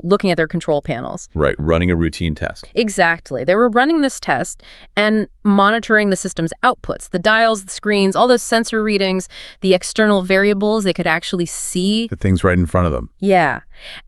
looking at their control panels. Right, running a routine test. Exactly. They were running this test and monitoring the system's outputs, the dials, the screens, all those sensor readings, the external variables they could actually see. The things right in front of them. Yeah.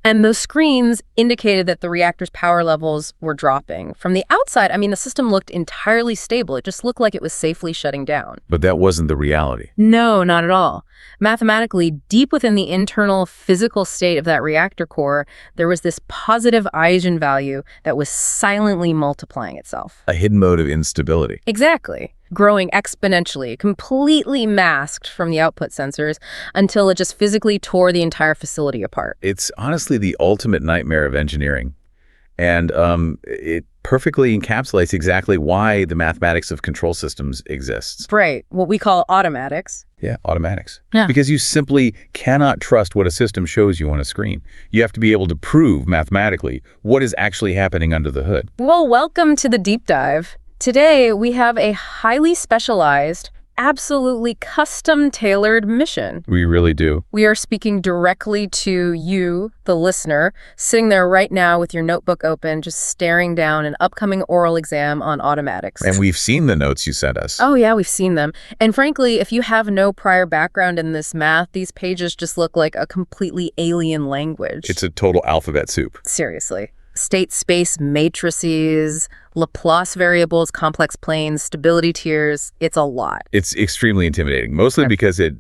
And those screens indicated that the reactor's power levels were dropping. From the outside, I mean, the system looked entirely stable. It just looked like it was safely shutting down. But that wasn't the reality. No, not at all. Mathematically, deep within the internal physical state of that reactor core, there was this positive Eigen value that was silently multiplying itself. A hidden mode of instability. Exactly. Growing exponentially, completely masked from the output sensors until it just physically tore the entire facility apart. It's honestly the ultimate nightmare of engineering. And it perfectly encapsulates exactly why the mathematics of control systems exists. Right. What we call automatics. Yeah, automatics. Yeah. Because you simply cannot trust what a system shows you on a screen. You have to be able to prove mathematically what is actually happening under the hood. Well, welcome to the deep dive. Today, we have a highly specialized, absolutely custom-tailored mission. We really do. We are speaking directly to you, the listener, sitting there right now with your notebook open, just staring down an upcoming oral exam on automatics. And we've seen the notes you sent us. Oh, yeah, we've seen them. And frankly, if you have no prior background in this math, these pages just look like a completely alien language. It's a total alphabet soup. Seriously. State space matrices, Laplace variables, complex planes, stability tiers. It's a lot. It's extremely intimidating, mostly because it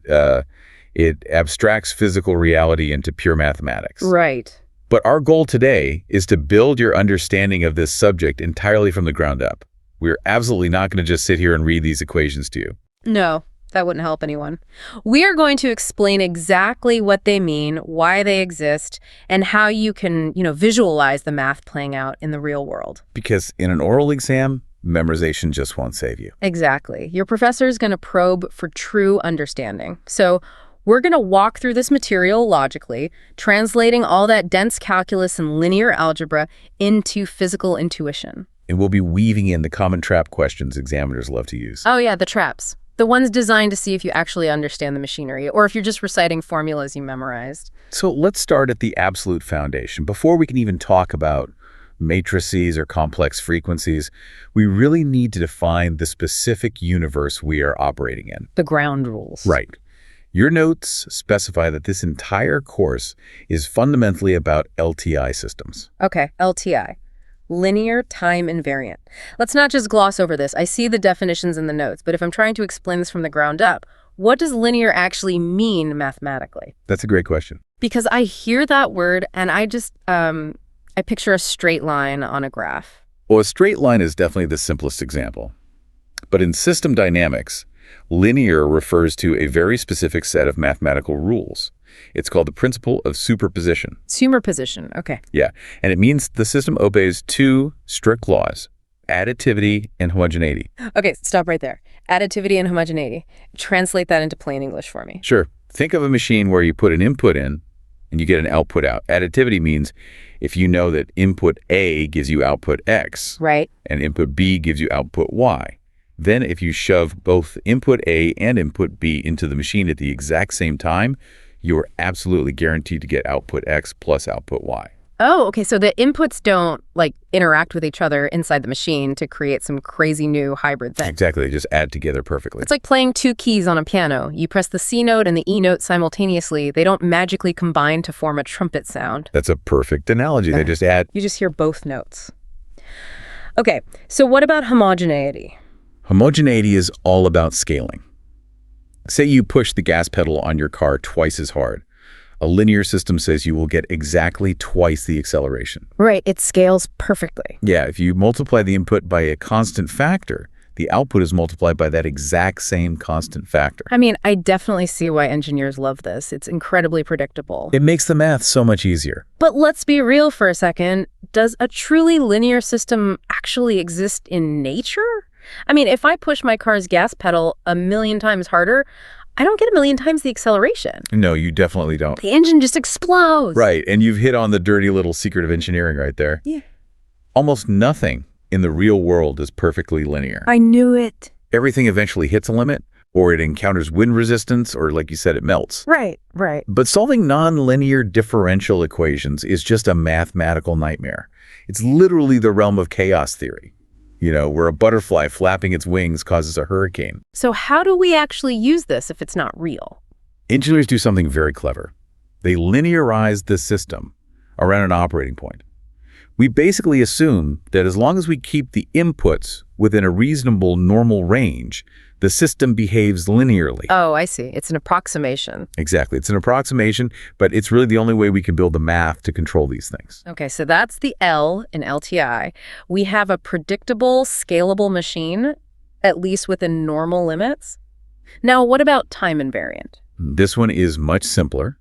abstracts physical reality into pure mathematics. Right. But our goal today is to build your understanding of this subject entirely from the ground up. We're absolutely not going to just sit here and read these equations to you. No. That wouldn't help anyone. We are going to explain exactly what they mean, why they exist, and how you can, visualize the math playing out in the real world. Because in an oral exam, memorization just won't save you. Exactly. Your professor is going to probe for true understanding. So we're going to walk through this material logically, translating all that dense calculus and linear algebra into physical intuition. And we'll be weaving in the common trap questions examiners love to use. Oh, yeah, the traps. The ones designed to see if you actually understand the machinery, or if you're just reciting formulas you memorized. So let's start at the absolute foundation. Before we can even talk about matrices or complex frequencies, we really need to define the specific universe we are operating in. The ground rules. Right. Your notes specify that this entire course is fundamentally about LTI systems. Okay, LTI. Linear time invariant. Let's not just gloss over this. I see the definitions in the notes, but if I'm trying to explain this from the ground up, what does linear actually mean mathematically? That's a great question. Because I hear that word and I just, I picture a straight line on a graph. Well, a straight line is definitely the simplest example. But in system dynamics, linear refers to a very specific set of mathematical rules. It's called the principle of superposition. Superposition, okay. Yeah, and it means the system obeys two strict laws, additivity and homogeneity. Okay, stop right there. Additivity and homogeneity. Translate that into plain English for me. Sure. Think of a machine where you put an input in and you get an output out. Additivity means if you know that input A gives you output X, right, and input B gives you output Y, then if you shove both input A and input B into the machine at the exact same time, you're absolutely guaranteed to get output X plus output Y. Oh, okay. So the inputs don't interact with each other inside the machine to create some crazy new hybrid thing. Exactly. They just add together perfectly. It's like playing two keys on a piano. You press the C note and the E note simultaneously. They don't magically combine to form a trumpet sound. That's a perfect analogy. They just add. You just hear both notes. Okay. So what about homogeneity? Homogeneity is all about scaling. Say you push the gas pedal on your car twice as hard. A linear system says you will get exactly twice the acceleration. Right, it scales perfectly. Yeah, if you multiply the input by a constant factor, the output is multiplied by that exact same constant factor. I mean, I definitely see why engineers love this. It's incredibly predictable. It makes the math so much easier. But let's be real for a second. Does a truly linear system actually exist in nature? I mean, if I push my car's gas pedal 1,000,000 times harder, I don't get 1,000,000 times the acceleration. No, you definitely don't. The engine just explodes. Right, and you've hit on the dirty little secret of engineering right there. Yeah. Almost nothing in the real world is perfectly linear. I knew it. Everything eventually hits a limit, or it encounters wind resistance, or like you said, it melts. Right, right. But solving nonlinear differential equations is just a mathematical nightmare. It's literally the realm of chaos theory, where a butterfly flapping its wings causes a hurricane. So how do we actually use this if it's not real? Engineers do something very clever. They linearize the system around an operating point. We basically assume that as long as we keep the inputs within a reasonable normal range, the system behaves linearly. Oh, I see. It's an approximation. Exactly. It's an approximation, but it's really the only way we can build the math to control these things. Okay, so that's the L in LTI. We have a predictable, scalable machine, at least within normal limits. Now, what about time invariant? This one is much simpler.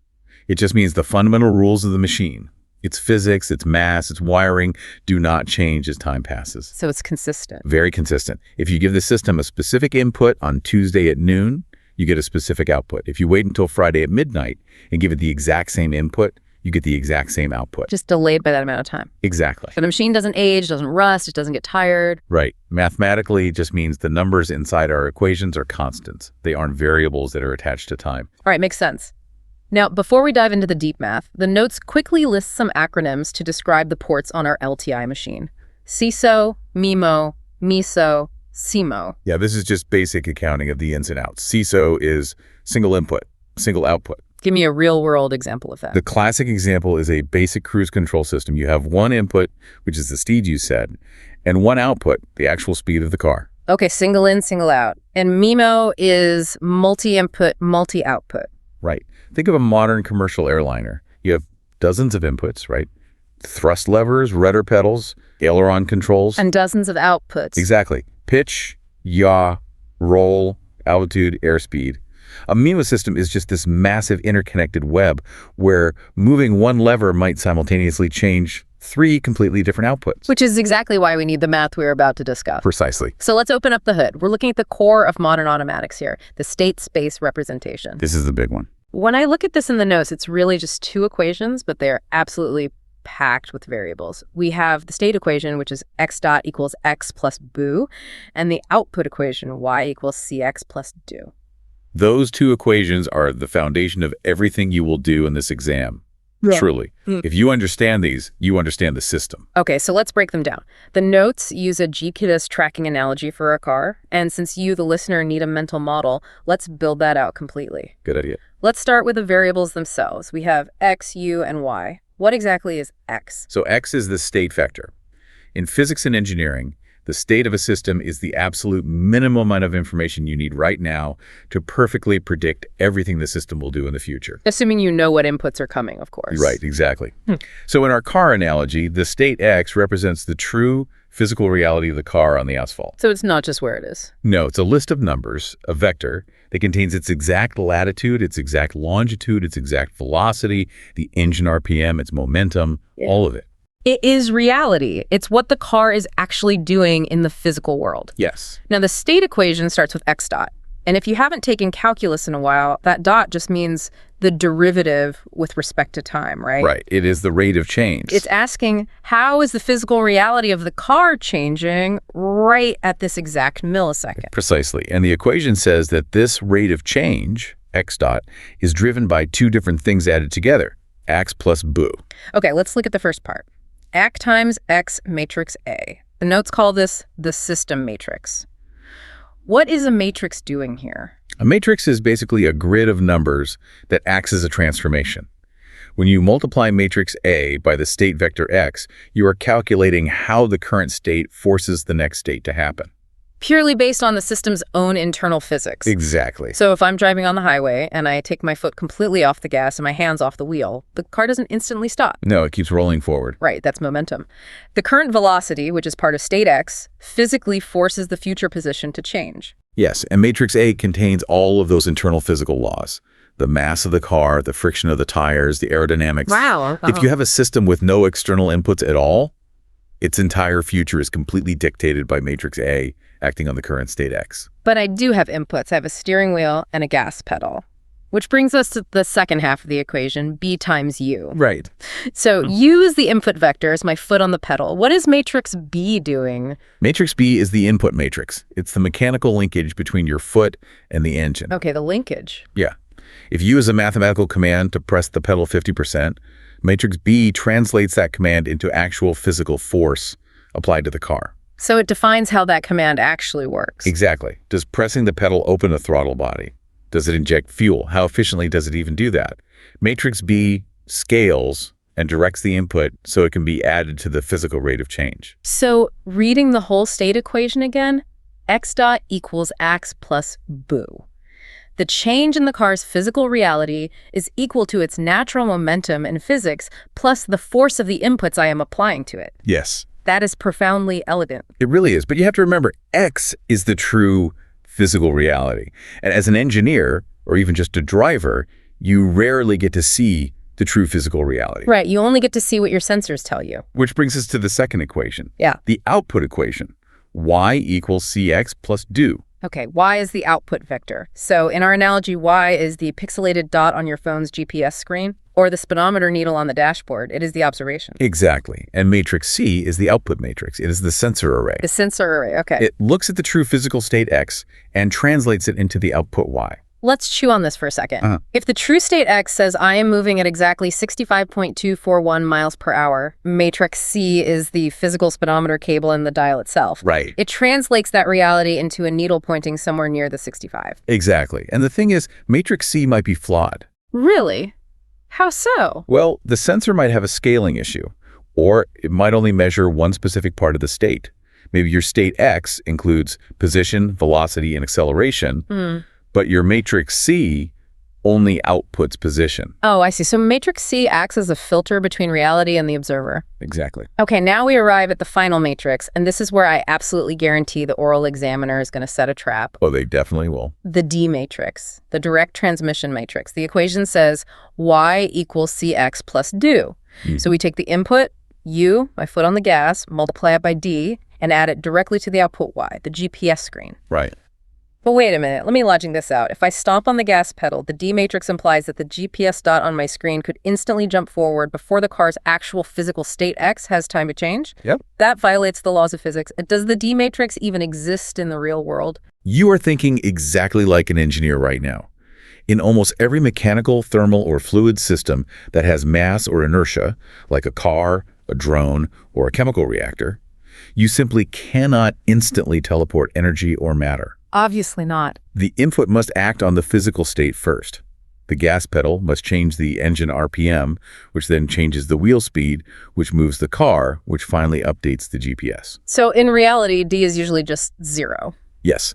It just means the fundamental rules of the machine. Its physics, its mass, its wiring do not change as time passes. So it's consistent. Very consistent. If you give the system a specific input on Tuesday at noon, you get a specific output. If you wait until Friday at midnight and give it the exact same input, you get the exact same output. Just delayed by that amount of time. Exactly. So the machine doesn't age, doesn't rust, it doesn't get tired. Right. Mathematically, it just means the numbers inside our equations are constants. They aren't variables that are attached to time. All right, makes sense. Now, before we dive into the deep math, the notes quickly list some acronyms to describe the ports on our LTI machine. CISO, MIMO, MISO, CIMO. Yeah, this is just basic accounting of the ins and outs. CISO is single input, single output. Give me a real-world example of that. The classic example is a basic cruise control system. You have one input, which is the speed you said, and one output, the actual speed of the car. Okay, single in, single out. And MIMO is multi-input, multi-output. Right. Think of a modern commercial airliner. You have dozens of inputs, right? Thrust levers, rudder pedals, aileron controls. And dozens of outputs. Exactly. Pitch, yaw, roll, altitude, airspeed. A MIMO system is just this massive interconnected web where moving one lever might simultaneously change 3 completely different outputs. Which is exactly why we need the math we're about to discuss. Precisely. So let's open up the hood. We're looking at the core of modern automatics here, the state space representation. This is the big one. When I look at this in the notes, it's really just 2 equations, but they're absolutely packed with variables. We have the state equation, which is x dot equals x plus boo, and the output equation, y equals cx plus do. Those 2 equations are the foundation of everything you will do in this exam. Yeah. Truly. If you understand these, you understand the system. Okay, so let's break them down. The notes use a GPS tracking analogy for a car, and since you, the listener, need a mental model, let's build that out completely. Good idea. Let's start with the variables themselves. We have x, u, and y. What exactly is x? So x is the state vector. In physics and engineering, the state of a system is the absolute minimum amount of information you need right now to perfectly predict everything the system will do in the future. Assuming you know what inputs are coming, of course. Right, exactly. So in our car analogy, the state x represents the true physical reality of the car on the asphalt. So it's not just where it is. No, it's a list of numbers, a vector, that contains its exact latitude, its exact longitude, its exact velocity, the engine RPM, its momentum, all of it. It is reality. It's what the car is actually doing in the physical world. Yes. Now, the state equation starts with x dot. And if you haven't taken calculus in a while, that dot just means the derivative with respect to time, right? Right. It is the rate of change. It's asking, how is the physical reality of the car changing right at this exact millisecond? Precisely. And the equation says that this rate of change, x dot, is driven by 2 different things added together, x plus boo. Okay, let's look at the first part. Ac times x matrix A. The notes call this the system matrix. What is a matrix doing here? A matrix is basically a grid of numbers that acts as a transformation. When you multiply matrix A by the state vector x, you are calculating how the current state forces the next state to happen. Purely based on the system's own internal physics. Exactly. So if I'm driving on the highway and I take my foot completely off the gas and my hands off the wheel, the car doesn't instantly stop. No, it keeps rolling forward. Right, that's momentum. The current velocity, which is part of state x, physically forces the future position to change. Yes, and matrix A contains all of those internal physical laws. The mass of the car, the friction of the tires, the aerodynamics. Wow. If you have a system with no external inputs at all, its entire future is completely dictated by matrix A acting on the current state x. But I do have inputs. I have a steering wheel and a gas pedal. which brings us to the second half of the equation, B times U. Right. So U is the input vector, is my foot on the pedal. What is matrix B doing? Matrix B is the input matrix. It's the mechanical linkage between your foot and the engine. Okay, the linkage. Yeah. If U is a mathematical command to press the pedal 50%, matrix B translates that command into actual physical force applied to the car. So it defines how that command actually works. Exactly. Does pressing the pedal open a throttle body? Does it inject fuel? How efficiently does it even do that? Matrix B scales and directs the input so it can be added to the physical rate of change. So reading the whole state equation again, x dot equals ax plus boo. The change in the car's physical reality is equal to its natural momentum in physics plus the force of the inputs I am applying to it. Yes. That is profoundly elegant. It really is. But you have to remember, X is the true physical reality. And as an engineer, or even just a driver, you rarely get to see the true physical reality. Right. You only get to see what your sensors tell you. Which brings us to the second equation. Yeah. The output equation. Y equals CX plus do. Okay, Y is the output vector. So in our analogy, Y is the pixelated dot on your phone's GPS screen, or the speedometer needle on the dashboard. It is the observation. Exactly. And matrix C is the output matrix. It is the sensor array. The sensor array, okay. It looks at the true physical state X and translates it into the output Y. Let's chew on this for a second. If the true state X says I am moving at exactly 65.241 miles per hour, matrix C is the physical speedometer cable and the dial itself. Right. It translates that reality into a needle pointing somewhere near the 65. Exactly. And the thing is, matrix C might be flawed. Really? How so? Well, the sensor might have a scaling issue, or it might only measure one specific part of the state. Maybe your state X includes position, velocity, and acceleration, but your matrix C only outputs position. Oh, I see. So matrix C acts as a filter between reality and the observer. Exactly. Okay, now we arrive at the final matrix, and this is where I absolutely guarantee the oral examiner is going to set a trap. Oh, they definitely will. The D matrix, the direct transmission matrix. The equation says Y equals CX plus do. So we take the input, U, my foot on the gas, multiply it by D, and add it directly to the output Y, the GPS screen. Right. But wait a minute, let me logic this out. If I stomp on the gas pedal, the D matrix implies that the GPS dot on my screen could instantly jump forward before the car's actual physical state X has time to change. Yep. That violates the laws of physics. Does the D matrix even exist in the real world? You are thinking exactly like an engineer right now. In almost every mechanical, thermal, or fluid system that has mass or inertia, like a car, a drone, or a chemical reactor, you simply cannot instantly teleport energy or matter. Obviously not. The input must act on the physical state first. The gas pedal must change the engine RPM, which then changes the wheel speed, which moves the car, which finally updates the GPS. So in reality, D is usually just zero. Yes.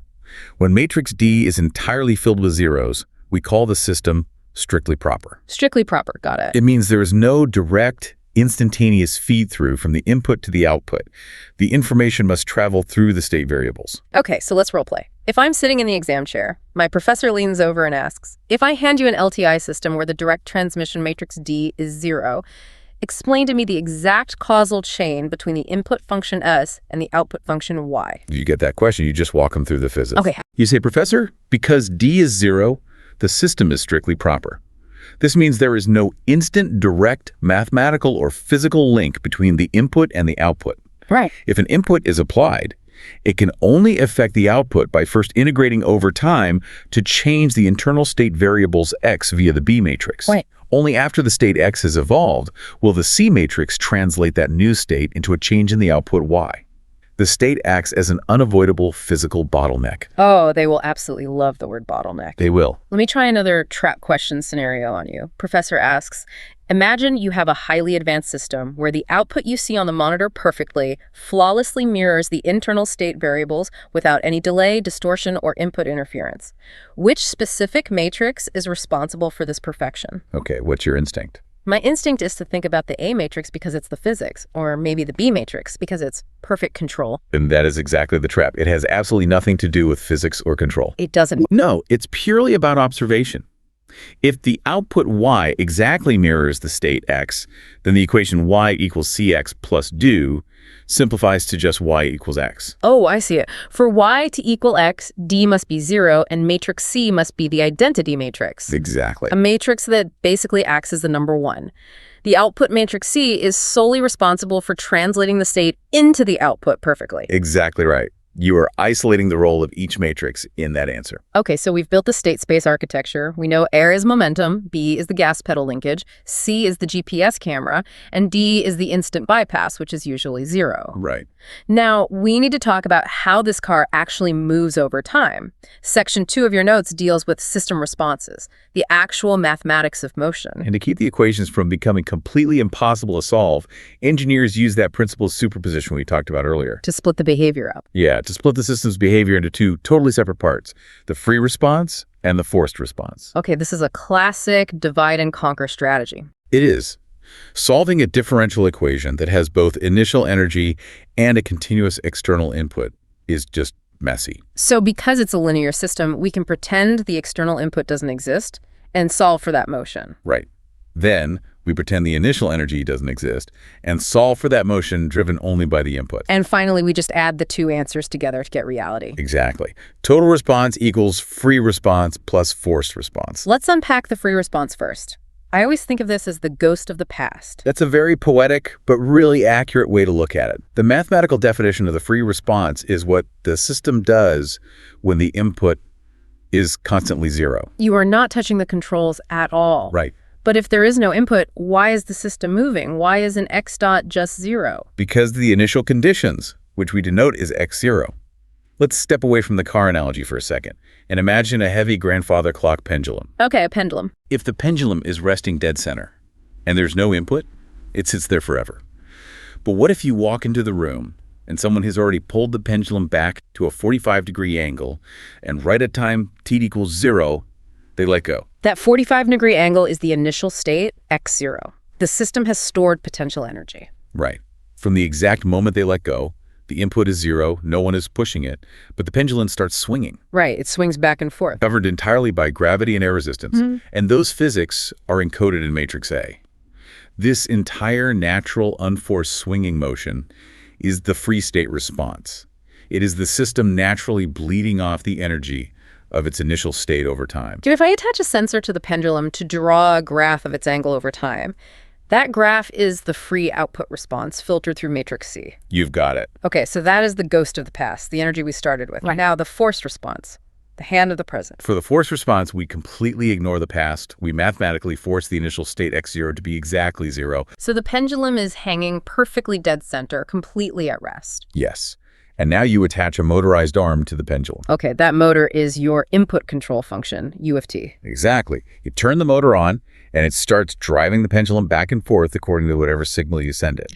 When matrix D is entirely filled with zeros, we call the system strictly proper. Strictly proper, got it. It means there is no direct, instantaneous feed-through from the input to the output. The information must travel through the state variables. Okay, so let's role play. If I'm sitting in the exam chair, my professor leans over and asks, if I hand you an LTI system where the direct transmission matrix D is zero, explain to me the exact causal chain between the input function S and the output function Y. You get that question, you just walk them through the physics. Okay. You say, Professor, because D is zero, the system is strictly proper. This means there is no instant, direct, mathematical, or physical link between the input and the output. Right. If an input is applied, it can only affect the output by first integrating over time to change the internal state variables X via the B matrix. Right. Only after the state X has evolved will the C matrix translate that new state into a change in the output Y. The state acts as an unavoidable physical bottleneck. Oh, they will absolutely love the word bottleneck. They will. Let me try another trap question scenario on you. Professor asks, imagine you have a highly advanced system where the output you see on the monitor perfectly, flawlessly mirrors the internal state variables without any delay, distortion, or input interference. Which specific matrix is responsible for this perfection? Okay, what's your instinct? My instinct is to think about the A matrix because it's the physics, or maybe the B matrix because it's perfect control. And that is exactly the trap. It has absolutely nothing to do with physics or control. It doesn't. No, it's purely about observation. If the output y exactly mirrors the state x, then the equation y equals cx plus do simplifies to just y equals x. Oh, I see it. For y to equal x, D must be 0, and matrix C must be the identity matrix. Exactly. A matrix that basically acts as the number 1. The output matrix C is solely responsible for translating the state into the output perfectly. Exactly right. You are isolating the role of each matrix in that answer. Okay, so we've built the state space architecture. We know air is momentum, B is the gas pedal linkage, C is the GPS camera, and D is the instant bypass, which is usually 0. Right. Now, we need to talk about how this car actually moves over time. Section 2 of your notes deals with system responses, the actual mathematics of motion. And to keep the equations from becoming completely impossible to solve, engineers use that principle of superposition we talked about earlier. To split the behavior up. Yeah, to split the system's behavior into two totally separate parts, the free response and the forced response. Okay, this is a classic divide and conquer strategy. It is. Solving a differential equation that has both initial energy and a continuous external input is just messy. So because it's a linear system, we can pretend the external input doesn't exist and solve for that motion. Right. Then we pretend the initial energy doesn't exist and solve for that motion driven only by the input. And finally, we just add the two answers together to get reality. Exactly. Total response equals free response plus forced response. Let's unpack the free response first. I always think of this as the ghost of the past. That's a very poetic but really accurate way to look at it. The mathematical definition of the free response is what the system does when the input is constantly 0. You are not touching the controls at all. Right. But if there is no input, why is the system moving? Why isn't x dot just 0? Because of the initial conditions, which we denote as x0. Let's step away from the car analogy for a second and imagine a heavy grandfather clock pendulum. Okay, a pendulum. If the pendulum is resting dead center and there's no input, it sits there forever. But what if you walk into the room and someone has already pulled the pendulum back to a 45-degree angle, and right at time t equals 0, they let go? That 45-degree angle is the initial state, x0. The system has stored potential energy. Right. From the exact moment they let go, the input is 0, no one is pushing it, but the pendulum starts swinging. Right, it swings back and forth. Governed entirely by gravity and air resistance. And those physics are encoded in matrix A. This entire natural, unforced swinging motion is the free state response. It is the system naturally bleeding off the energy of its initial state over time. If I attach a sensor to the pendulum to draw a graph of its angle over time, that graph is the free output response filtered through matrix C. You've got it. Okay, so that is the ghost of the past, the energy we started with. Right. Now, the forced response, the hand of the present. For the forced response, we completely ignore the past. We mathematically force the initial state x0 to be exactly 0. So the pendulum is hanging perfectly dead center, completely at rest. Yes. And now you attach a motorized arm to the pendulum. Okay, that motor is your input control function, U of t. Exactly. You turn the motor on, and it starts driving the pendulum back and forth according to whatever signal you send it.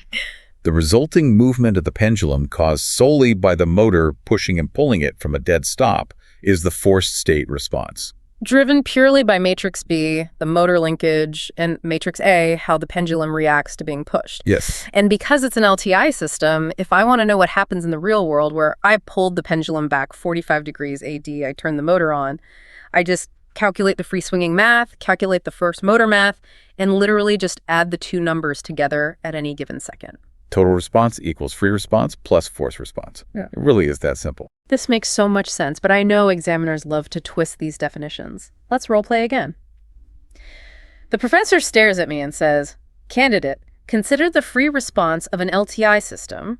The resulting movement of the pendulum, caused solely by the motor pushing and pulling it from a dead stop, is the forced state response. Driven purely by matrix B, the motor linkage, and matrix A, how the pendulum reacts to being pushed. Yes. And because it's an LTI system, if I want to know what happens in the real world where I pulled the pendulum back 45 degrees AD, I turn the motor on, I just calculate the free swinging math, calculate the first motor math, and literally just add the two numbers together at any given second. Total response equals free response plus forced response. Yeah. It really is that simple. This makes so much sense, but I know examiners love to twist these definitions. Let's role play again. The professor stares at me and says, "Candidate, consider the free response of an LTI system.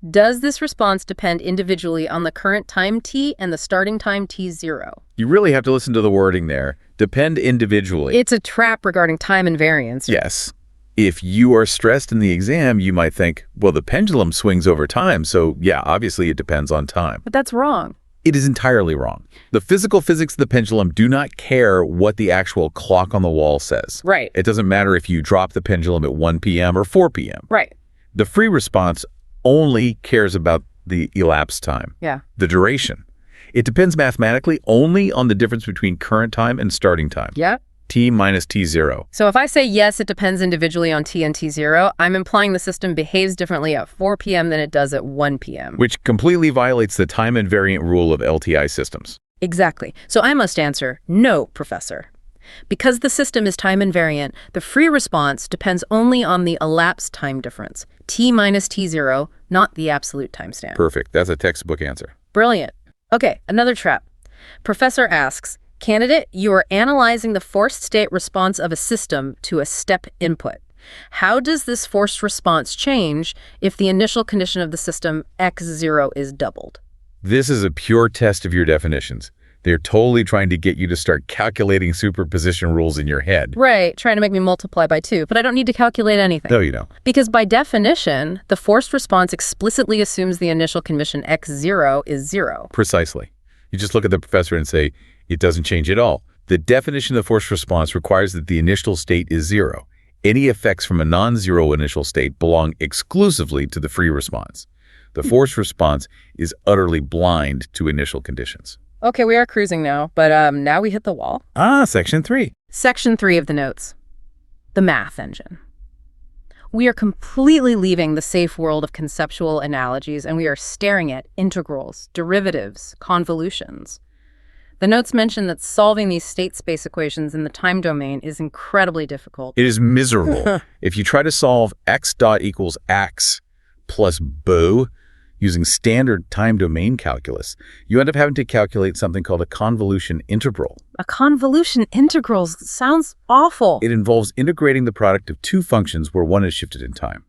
Does this response depend individually on the current time t and the starting time t0? You really have to listen to the wording there. Depend individually. It's a trap regarding time invariance. Yes. If you are stressed in the exam, you might think, well, the pendulum swings over time, so yeah, obviously it depends on time. But that's wrong. It is entirely wrong. The physical physics of the pendulum do not care what the actual clock on the wall says. Right. It doesn't matter if you drop the pendulum at 1 p.m. or 4 p.m. Right. The free response only cares about the elapsed time. Yeah. The duration. It depends mathematically only on the difference between current time and starting time. Yeah. T minus T0. So if I say yes, it depends individually on t and t0, I'm implying the system behaves differently at 4 p.m. than it does at 1 p.m. Which completely violates the time invariant rule of LTI systems. Exactly. So I must answer, no, professor. Because the system is time invariant, the free response depends only on the elapsed time difference, t minus t0, not the absolute timestamp. Perfect. That's a textbook answer. Brilliant. Okay, another trap. Professor asks, candidate, you are analyzing the forced state response of a system to a step input. How does this forced response change if the initial condition of the system x0 is doubled? This is a pure test of your definitions. They're totally trying to get you to start calculating superposition rules in your head. Right, trying to make me multiply by 2, but I don't need to calculate anything. No, you don't. Because by definition, the forced response explicitly assumes the initial condition x0 is 0. Precisely. You just look at the professor and say, it doesn't change at all. The definition of the forced response requires that the initial state is 0. Any effects from a non-zero initial state belong exclusively to the free response. The forced response is utterly blind to initial conditions. Okay, we are cruising now, but now we hit the wall. Section 3. Section 3 of the notes. The math engine. We are completely leaving the safe world of conceptual analogies, and we are staring at integrals, derivatives, convolutions. The notes mention that solving these state space equations in the time domain is incredibly difficult. It is miserable. If you try to solve x dot equals x plus boo using standard time domain calculus, you end up having to calculate something called a convolution integral. A convolution integral sounds awful. It involves integrating the product of two functions where one is shifted in time.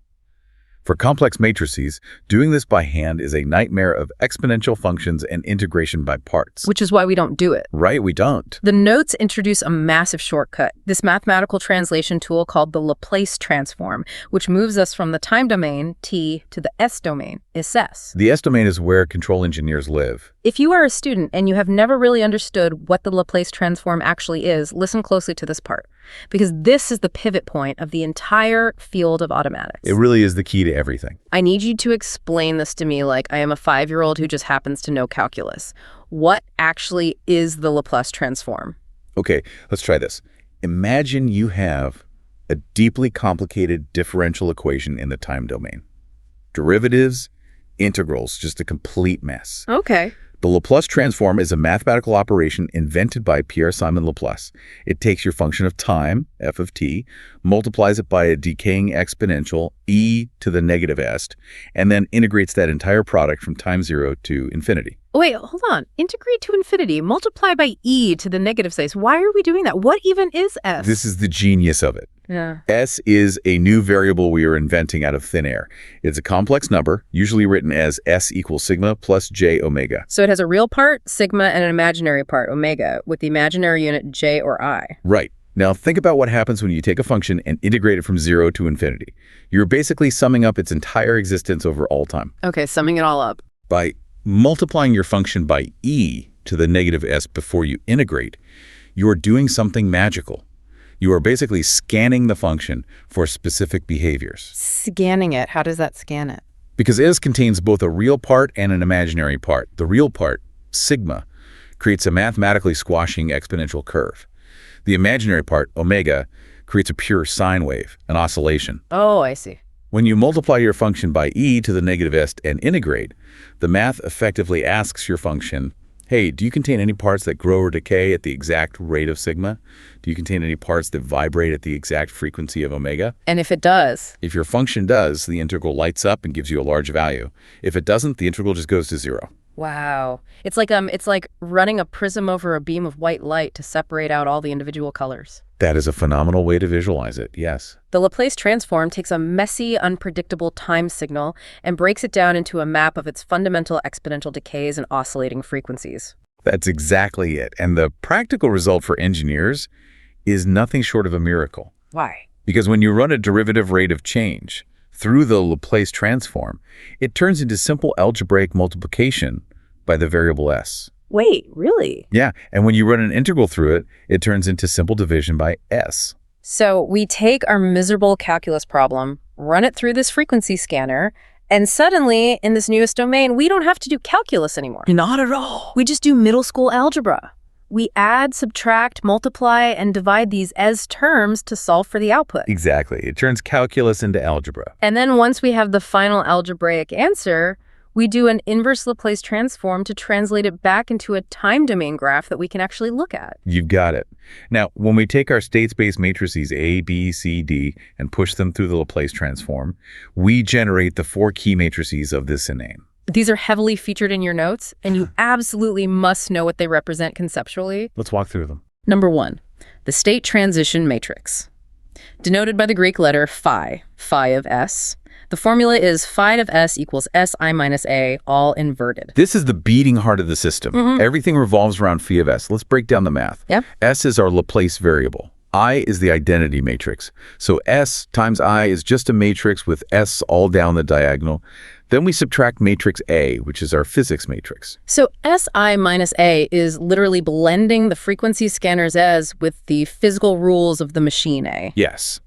For complex matrices, doing this by hand is a nightmare of exponential functions and integration by parts. Which is why we don't do it. Right, we don't. The notes introduce a massive shortcut, this mathematical translation tool called the Laplace transform, which moves us from the time domain, t, to the S domain, S. The S domain is where control engineers live. If you are a student and you have never really understood what the Laplace transform actually is, listen closely to this part, because this is the pivot point of the entire field of automatics. It really is the key to everything. I need you to explain this to me like I am a 5-year-old who just happens to know calculus. What actually is the Laplace transform? Okay, let's try this. Imagine you have a deeply complicated differential equation in the time domain. Derivatives, integrals, just a complete mess. Okay. The Laplace transform is a mathematical operation invented by Pierre-Simon Laplace. It takes your function of time, f of t, multiplies it by a decaying exponential, e to the negative s, and then integrates that entire product from time 0 to infinity. Wait, hold on. Integrate to infinity, multiply by e to the negative size. Why are we doing that? What even is s? This is the genius of it. Yeah. S is a new variable we are inventing out of thin air. It's a complex number, usually written as S equals sigma plus j omega. So it has a real part, sigma, and an imaginary part, omega, with the imaginary unit j or I. Right. Now think about what happens when you take a function and integrate it from 0 to infinity. You're basically summing up its entire existence over all time. Okay, summing it all up. By multiplying your function by e to the negative s before you integrate, you're doing something magical. You are basically scanning the function for specific behaviors. Scanning it. How does that scan it? Because S contains both a real part and an imaginary part. The real part, sigma, creates a mathematically squashing exponential curve. The imaginary part, omega, creates a pure sine wave, an oscillation. Oh, I see. When you multiply your function by e to the negative s and integrate, the math effectively asks your function, hey, do you contain any parts that grow or decay at the exact rate of sigma? Do you contain any parts that vibrate at the exact frequency of omega? And if it does? If your function does, the integral lights up and gives you a large value. If it doesn't, the integral just goes to 0. Wow. It's like running a prism over a beam of white light to separate out all the individual colors. That is a phenomenal way to visualize it, yes. The Laplace transform takes a messy, unpredictable time signal and breaks it down into a map of its fundamental exponential decays and oscillating frequencies. That's exactly it. And the practical result for engineers is nothing short of a miracle. Why? Because when you run a derivative rate of change through the Laplace transform, it turns into simple algebraic multiplication by the variable s. Wait, really? Yeah, and when you run an integral through it, it turns into simple division by s. So we take our miserable calculus problem, run it through this frequency scanner, and suddenly, in this newest domain, we don't have to do calculus anymore. Not at all. We just do middle school algebra. We add, subtract, multiply, and divide these as terms to solve for the output. Exactly. It turns calculus into algebra. And then once we have the final algebraic answer, We do an inverse Laplace transform to translate it back into a time domain graph that we can actually look at. You've got it. Now, when we take our state space matrices A, B, C, D, and push them through the Laplace transform, we generate the 4 key matrices of this inane. These are heavily featured in your notes, and you absolutely must know what they represent conceptually. Let's walk through them. Number 1, the state transition matrix. Denoted by the Greek letter phi of S. The formula is phi of S equals Si minus A, all inverted. This is the beating heart of the system. Everything revolves around phi of S. Let's break down the math. Yep. S is our Laplace variable. I is the identity matrix. So S times I is just a matrix with S all down the diagonal. Then we subtract matrix A, which is our physics matrix. So Si minus A is literally blending the frequency scanner's S with the physical rules of the machine A. Yes.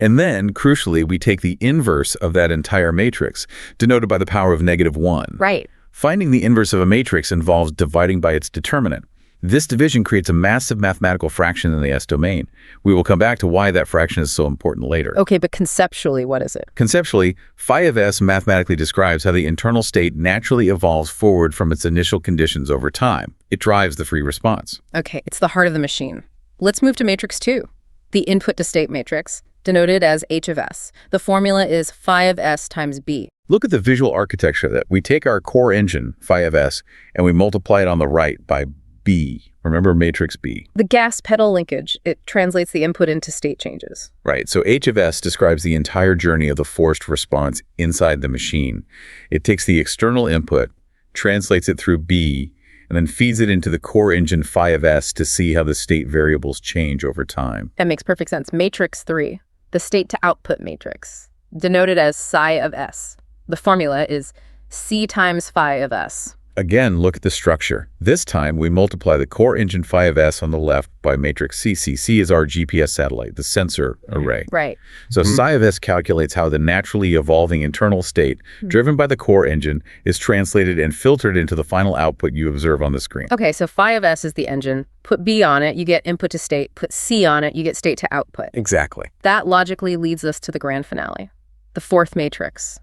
And then, crucially, we take the inverse of that entire matrix, denoted by the power of -1. Right. Finding the inverse of a matrix involves dividing by its determinant. This division creates a massive mathematical fraction in the S domain. We will come back to why that fraction is so important later. Okay, but conceptually, what is it? Conceptually, phi of S mathematically describes how the internal state naturally evolves forward from its initial conditions over time. It drives the free response. Okay, it's the heart of the machine. Let's move to matrix 2, the input to state matrix, denoted as H of S. The formula is phi of S times B. Look at the visual architecture of that. We take our core engine, phi of S, and we multiply it on the right by B. Remember matrix B. The gas pedal linkage, it translates the input into state changes. Right, so H of S describes the entire journey of the forced response inside the machine. It takes the external input, translates it through B, and then feeds it into the core engine phi of S to see how the state variables change over time. That makes perfect sense. Matrix 3, the state to output matrix, denoted as psi of S. The formula is C times phi of S. Again, look at the structure. This time, we multiply the core engine phi of S on the left by matrix C. C is our GPS satellite, the sensor array. Right. So psi of S calculates how the naturally evolving internal state, driven by the core engine, is translated and filtered into the final output you observe on the screen. Okay, so phi of S is the engine. Put B on it, you get input to state. Put C on it, you get state to output. Exactly. That logically leads us to the grand finale, the 4th matrix,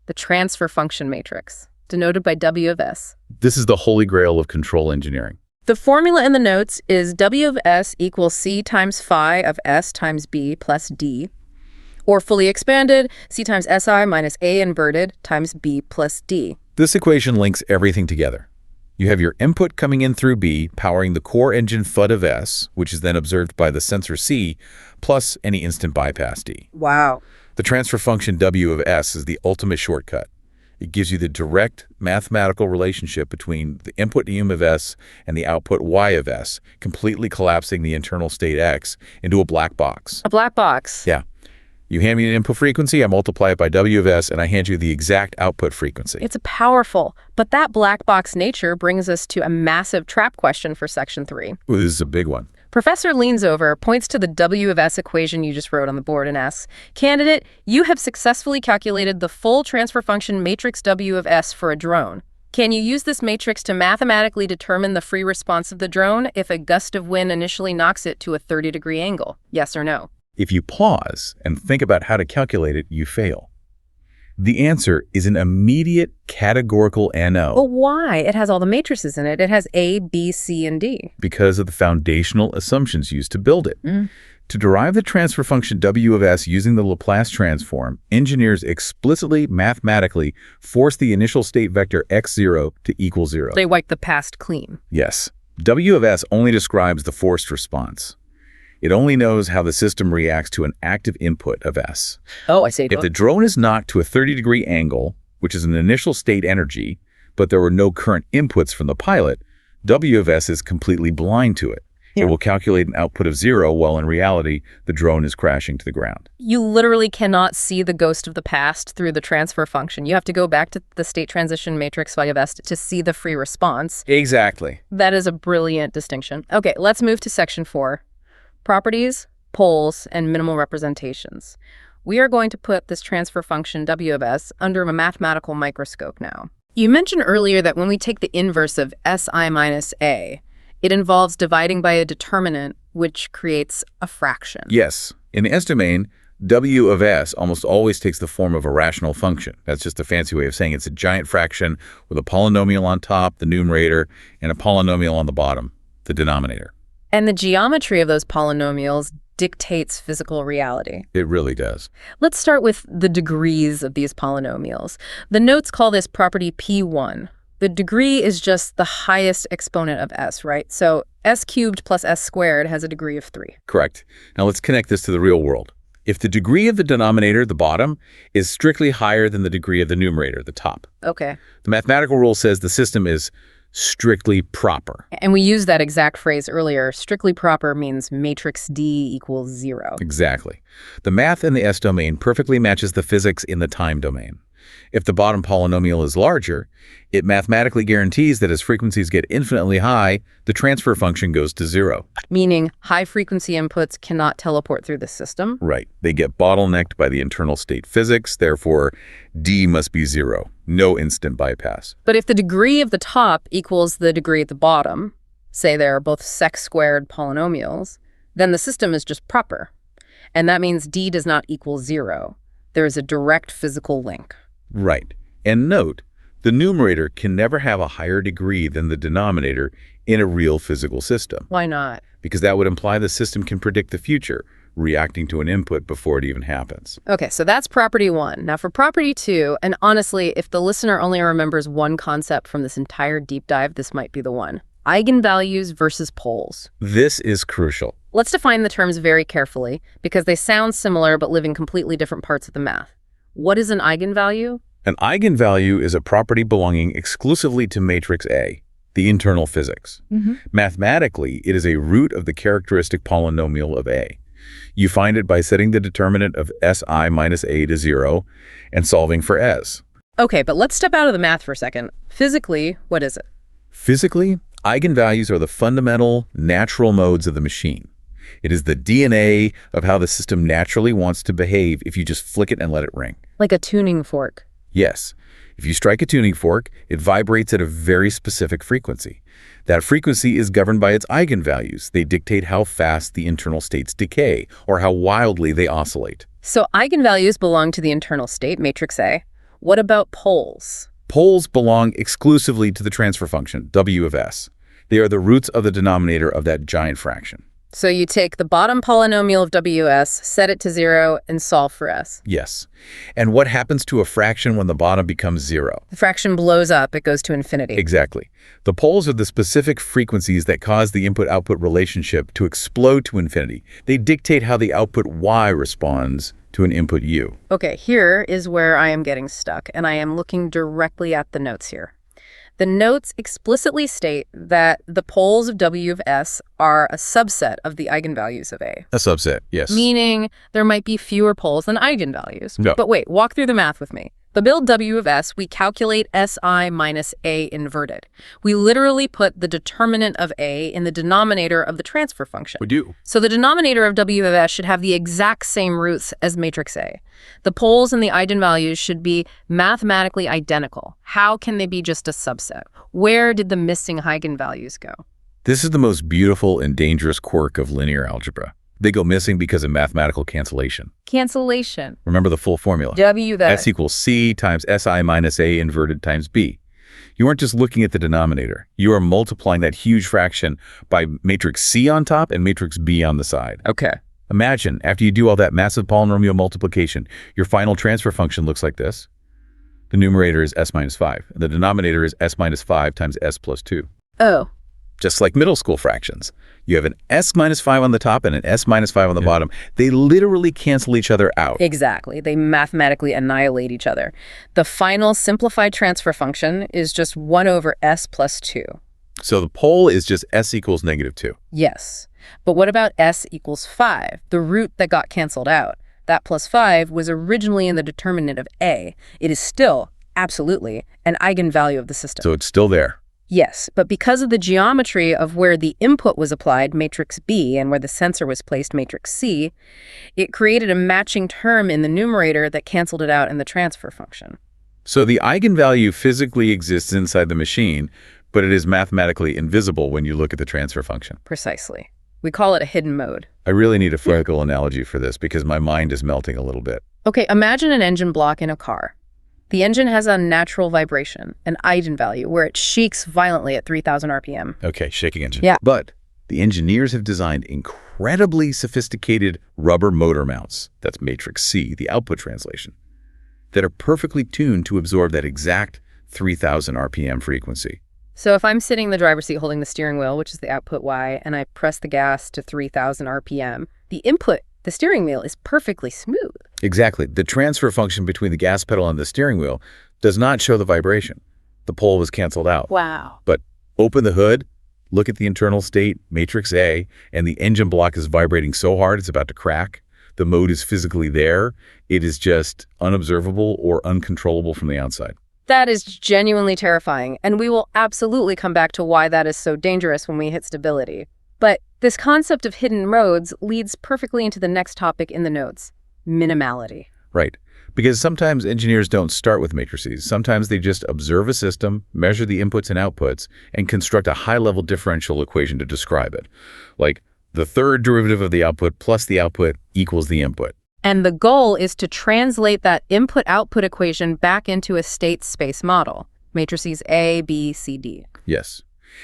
the transfer function matrix, denoted by W of S. This is the holy grail of control engineering. The formula in the notes is W of S equals C times phi of S times B plus D, or fully expanded, C times Si minus A inverted times B plus D. This equation links everything together. You have your input coming in through B, powering the core engine FUD of S, which is then observed by the sensor C, plus any instant bypass D. Wow. The transfer function W of S is the ultimate shortcut. It gives you the direct mathematical relationship between the input em of S and the output Y of S, completely collapsing the internal state X into a black box. A black box. Yeah. You hand me an input frequency, I multiply it by W of S, and I hand you the exact output frequency. It's powerful, but that black box nature brings us to a massive trap question for Section 3. Ooh, this is a big one. Professor leans over, points to the W of S equation you just wrote on the board and asks, "Candidate, you have successfully calculated the full transfer function matrix W of S for a drone. Can you use this matrix to mathematically determine the free response of the drone if a gust of wind initially knocks it to a 30-degree angle? Yes or no?" If you pause and think about how to calculate it, you fail. The answer is an immediate categorical NO. Well, why? It has all the matrices in it. It has A, B, C, and D. Because of the foundational assumptions used to build it. To derive the transfer function W of S using the Laplace transform, engineers explicitly mathematically force the initial state vector x0 to equal 0. They wipe the past clean. Yes. W of S only describes the forced response. It only knows how the system reacts to an active input of S. Oh, I see. If the drone is knocked to a 30-degree angle, which is an initial state energy, but there were no current inputs from the pilot, W of S is completely blind to it. It will calculate an output of 0, while in reality, the drone is crashing to the ground. You literally cannot see the ghost of the past through the transfer function. You have to go back to the state transition matrix phi of S to see the free response. Exactly. That is a brilliant distinction. Okay, let's move to Section 4. Properties, poles, and minimal representations. We are going to put this transfer function W of S under a mathematical microscope now. You mentioned earlier that when we take the inverse of Si minus A, it involves dividing by a determinant, which creates a fraction. Yes. In the S domain, W of S almost always takes the form of a rational function. That's just a fancy way of saying it's a giant fraction with a polynomial on top, the numerator, and a polynomial on the bottom, the denominator. And the geometry of those polynomials dictates physical reality. It really does. Let's start with the degrees of these polynomials. The notes call this property P1. The degree is just the highest exponent of s, right? So s cubed plus s squared has a degree of 3. Correct. Now let's connect this to the real world. If the degree of the denominator, the bottom, is strictly higher than the degree of the numerator, the top, Okay. the mathematical rule says the system is strictly proper. And we used that exact phrase earlier. Strictly proper means matrix D equals 0. Exactly. The math in the S domain perfectly matches the physics in the time domain. If the bottom polynomial is larger, it mathematically guarantees that as frequencies get infinitely high, the transfer function goes to 0. Meaning high-frequency inputs cannot teleport through the system. Right. They get bottlenecked by the internal state physics, therefore D must be 0. No instant bypass. But if the degree of the top equals the degree at the bottom, say they are both sec-squared polynomials, then the system is just proper. And that means D does not equal 0. There is a direct physical link. Right. And note, the numerator can never have a higher degree than the denominator in a real physical system. Why not? Because that would imply the system can predict the future, reacting to an input before it even happens. Okay, so that's property 1. Now for property 2, and honestly, if the listener only remembers one concept from this entire deep dive, this might be the one. Eigenvalues versus poles. This is crucial. Let's define the terms very carefully, because they sound similar but live in completely different parts of the math. What is an eigenvalue? An eigenvalue is a property belonging exclusively to matrix A, the internal physics. Mathematically, it is a root of the characteristic polynomial of A. You find it by setting the determinant of Si minus A to 0 and solving for S. Okay, but let's step out of the math for a second. Physically, what is it? Physically, eigenvalues are the fundamental, natural modes of the machine. It is the DNA of how the system naturally wants to behave if you just flick it and let it ring. Like a tuning fork. Yes. If you strike a tuning fork, it vibrates at a very specific frequency. That frequency is governed by its eigenvalues. They dictate how fast the internal states decay or how wildly they oscillate. So eigenvalues belong to the internal state, matrix A. What about poles? Poles belong exclusively to the transfer function, W of S. They are the roots of the denominator of that giant fraction. So you take the bottom polynomial of WS, set it to 0, and solve for S. Yes. And what happens to a fraction when the bottom becomes 0? The fraction blows up, it goes to infinity. Exactly. The poles are the specific frequencies that cause the input-output relationship to explode to infinity. They dictate how the output Y responds to an input U. Okay, here is where I am getting stuck, and I am looking directly at the notes here. The notes explicitly state that the poles of W of S are a subset of the eigenvalues of A. A subset, yes. Meaning there might be fewer poles than eigenvalues. No. But wait, walk through the math with me. To build W of S, we calculate Si minus A inverted. We literally put the determinant of A in the denominator of the transfer function. We do. So the denominator of W of S should have the exact same roots as matrix A. The poles and the eigenvalues should be mathematically identical. How can they be just a subset? Where did the missing eigenvalues go? This is the most beautiful and dangerous quirk of linear algebra. They go missing because of mathematical cancellation. Cancellation. Remember the full formula. W that. S equals C times Si minus A inverted times B. You aren't just looking at the denominator. You are multiplying that huge fraction by matrix C on top and matrix B on the side. Okay. Imagine, after you do all that massive polynomial multiplication, your final transfer function looks like this. The numerator is S minus 5. And the denominator is S minus 5 times S plus 2. Oh. Just like middle school fractions. You have an S minus 5 on the top and an S minus 5 on the bottom. They literally cancel each other out. Exactly. They mathematically annihilate each other. The final simplified transfer function is just 1 over S plus 2. So the pole is just S equals negative 2. Yes. But what about S equals 5, the root that got canceled out? That plus 5 was originally in the determinant of A. It is still, absolutely, an eigenvalue of the system. So it's still there. Yes, but because of the geometry of where the input was applied, matrix B, and where the sensor was placed, matrix C, it created a matching term in the numerator that canceled it out in the transfer function. So the eigenvalue physically exists inside the machine, but it is mathematically invisible when you look at the transfer function. Precisely. We call it a hidden mode. I really need a physical analogy for this because my mind is melting a little bit. Okay, imagine an engine block in a car. The engine has a natural vibration, an eigenvalue, where it shakes violently at 3,000 RPM. Okay, shaking engine. Yeah. But the engineers have designed incredibly sophisticated rubber motor mounts, that's matrix C, the output translation, that are perfectly tuned to absorb that exact 3,000 RPM frequency. So if I'm sitting in the driver's seat holding the steering wheel, which is the output Y, and I press the gas to 3,000 RPM, the input, the steering wheel, is perfectly smooth. Exactly. The transfer function between the gas pedal and the steering wheel does not show the vibration. The pole was canceled out. Wow. But open the hood, look at the internal state, matrix A, and the engine block is vibrating so hard it's about to crack. The mode is physically there. It is just unobservable or uncontrollable from the outside. That is genuinely terrifying, and we will absolutely come back to why that is so dangerous when we hit stability. But this concept of hidden modes leads perfectly into the next topic in the notes, minimality. Right. Because sometimes engineers don't start with matrices. Sometimes they just observe a system, measure the inputs and outputs, and construct a high-level differential equation to describe it. Like the third derivative of the output plus the output equals the input. And the goal is to translate that input-output equation back into a state space model, matrices A, B, C, D. Yes.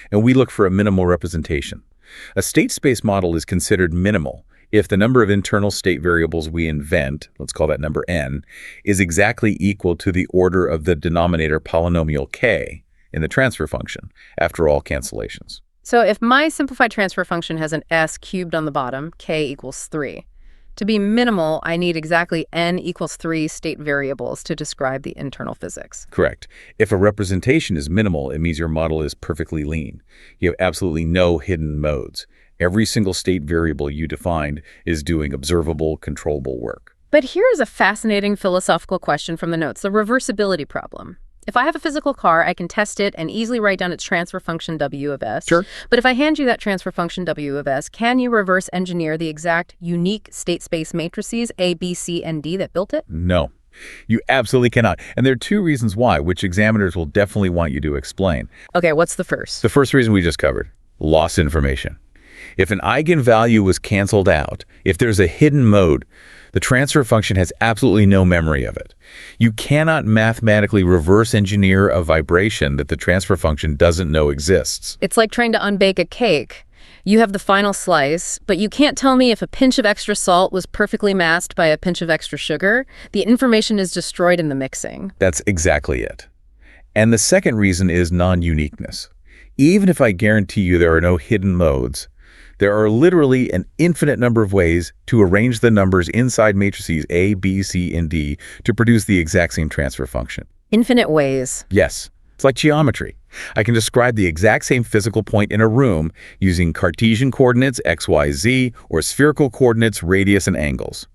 And we look for a minimal representation. A state space model is considered minimal if the number of internal state variables we invent, let's call that number n, is exactly equal to the order of the denominator polynomial k in the transfer function after all cancellations. So if my simplified transfer function has an s cubed on the bottom, k equals 3. To be minimal, I need exactly n equals 3 state variables to describe the internal physics. Correct. If a representation is minimal, it means your model is perfectly lean. You have absolutely no hidden modes. Every single state variable you defined is doing observable, controllable work. But here is a fascinating philosophical question from the notes, the reversibility problem. If I have a physical car, I can test it and easily write down its transfer function W of S. Sure. But if I hand you that transfer function W of S, can you reverse engineer the exact unique state space matrices A, B, C, and D that built it? No, you absolutely cannot. And there are two reasons why, which examiners will definitely want you to explain. Okay, what's the first? The first reason we just covered, lost information. If an eigenvalue was canceled out, if there's a hidden mode, the transfer function has absolutely no memory of it. You cannot mathematically reverse engineer a vibration that the transfer function doesn't know exists. It's like trying to unbake a cake. You have the final slice, but you can't tell me if a pinch of extra salt was perfectly masked by a pinch of extra sugar. The information is destroyed in the mixing. That's exactly it. And the second reason is non-uniqueness. Even if I guarantee you there are no hidden modes, there are literally an infinite number of ways to arrange the numbers inside matrices A, B, C, and D to produce the exact same transfer function. Infinite ways. Yes, it's like geometry. I can describe the exact same physical point in a room using Cartesian coordinates, x, y, z, or spherical coordinates, radius, and angles.